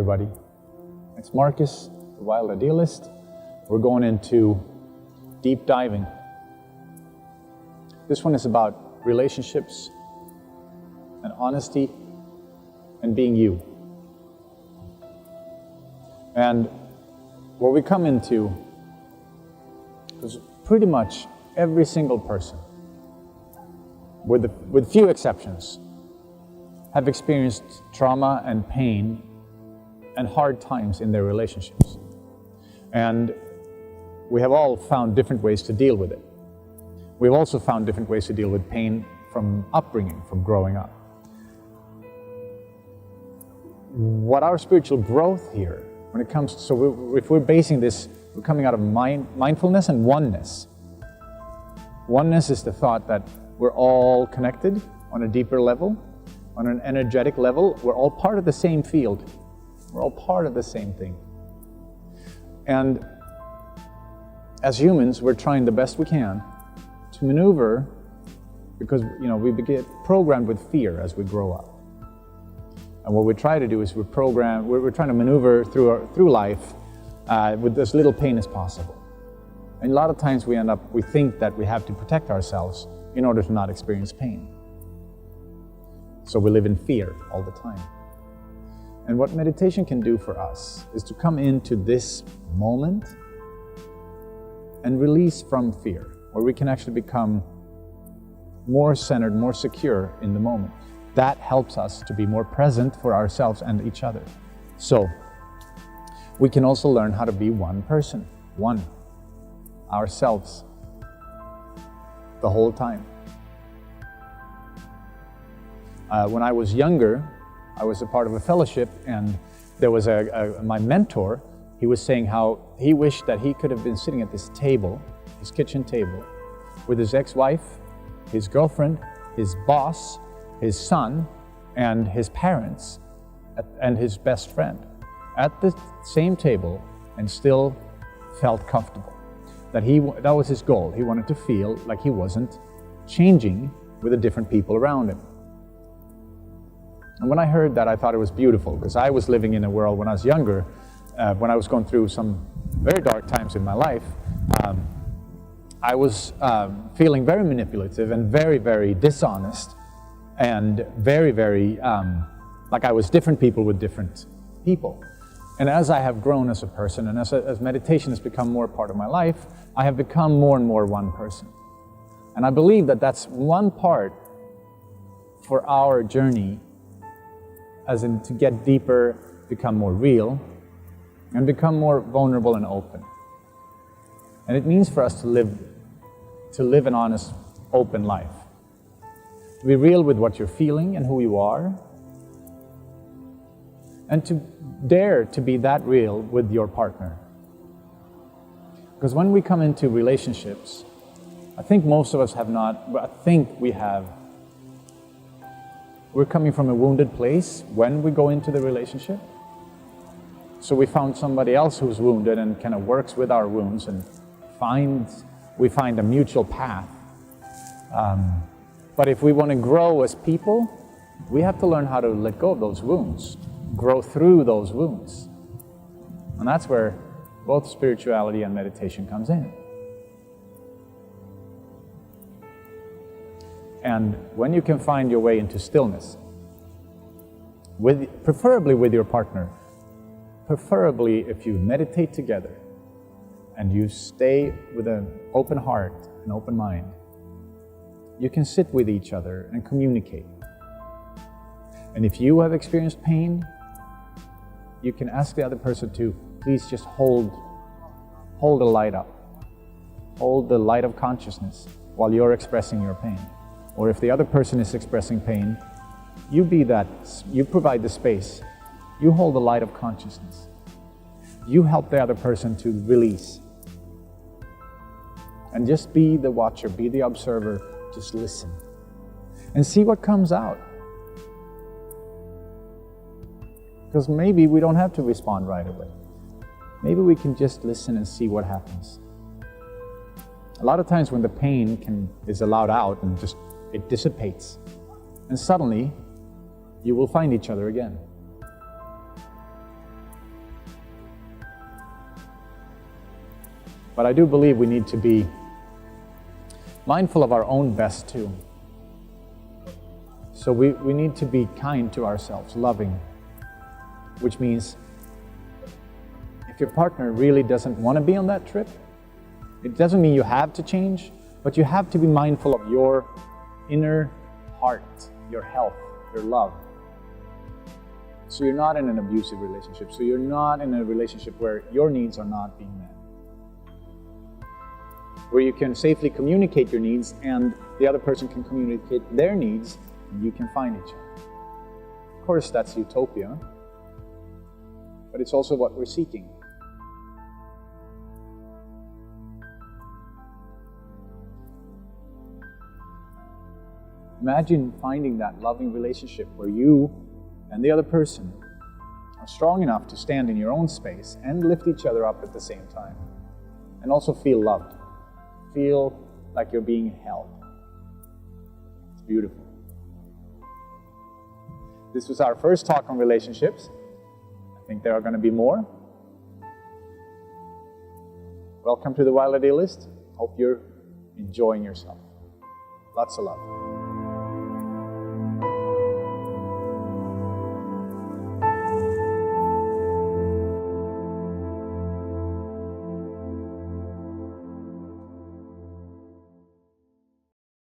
everybody. It's Marcus, the Wild Idealist. We're going into deep diving. This one is about relationships and honesty and being you. And what we come into is pretty much every single person, with few exceptions, have experienced trauma and pain and hard times in their relationships. And we have all found different ways to deal with it. We've also found different ways to deal with pain from upbringing, from growing up. What our spiritual growth here, when it comes to, if we're basing this, we're coming out of mindfulness and oneness. Oneness is the thought that we're all connected on a deeper level, on an energetic level. We're all part of the same field. We're all part of the same thing. And as humans, we're trying the best we can to maneuver, because we get programmed with fear as we grow up. And what we try to do is we're trying to maneuver through life with as little pain as possible. And a lot of times we think that we have to protect ourselves in order to not experience pain. So we live in fear all the time. And what meditation can do for us is to come into this moment and release from fear, where we can actually become more centered, more secure in the moment. That helps us to be more present for ourselves and each other. So we can also learn how to be one person, ourselves, the whole time. When I was younger, I was a part of a fellowship, and there was my mentor. He was saying how he wished that he could have been sitting at this table, his kitchen table, with his ex-wife, his girlfriend, his boss, his son, and his parents, and his best friend at the same table, and still felt comfortable. That was his goal. He wanted to feel like he wasn't changing with the different people around him. And when I heard that, I thought it was beautiful, because I was living in a world when I was younger, when I was going through some very dark times in my life. I was feeling very manipulative and very, very dishonest, and very, very like I was different people with different people. And as I have grown as a person, and as meditation has become more a part of my life, I have become more and more one person. And I believe that that's one part for our journey, as in to get deeper, become more real, and become more vulnerable and open. And it means for us to live an honest, open life. To be real with what you're feeling and who you are, and to dare to be that real with your partner. Because when we come into relationships, I think most of us have not, but I think we have. We're coming from a wounded place when we go into the relationship. So we found somebody else who's wounded and kind of works with our wounds, and we find a mutual path. But if we want to grow as people, we have to learn how to let go of those wounds, grow through those wounds. And that's where both spirituality and meditation comes in. And when you can find your way into stillness, preferably with your partner, preferably if you meditate together and you stay with an open heart, an open mind, you can sit with each other and communicate. And if you have experienced pain, you can ask the other person to please just hold the light up. Hold the light of consciousness while you're expressing your pain. Or if the other person is expressing pain, you provide the space. You hold the light of consciousness. You help the other person to release. And just be the watcher, be the observer, just listen. And see what comes out. Because maybe we don't have to respond right away. Maybe we can just listen and see what happens. A lot of times when the pain is allowed out and just it dissipates, and suddenly you will find each other again. But I do believe we need to be mindful of our own best too. So we need to be kind to ourselves, loving, which means if your partner really doesn't want to be on that trip, it doesn't mean you have to change, but you have to be mindful of your inner heart, your health, your love. So you're not in an abusive relationship. So you're not in a relationship where your needs are not being met. Where you can safely communicate your needs and the other person can communicate their needs and you can find each other. Of course, that's utopia, but it's also what we're seeking. Imagine finding that loving relationship where you and the other person are strong enough to stand in your own space and lift each other up at the same time. And also feel loved. Feel like you're being held. It's beautiful. This was our first talk on relationships. I think there are going to be more. Welcome to the Wild Idealist. Hope you're enjoying yourself. Lots of love.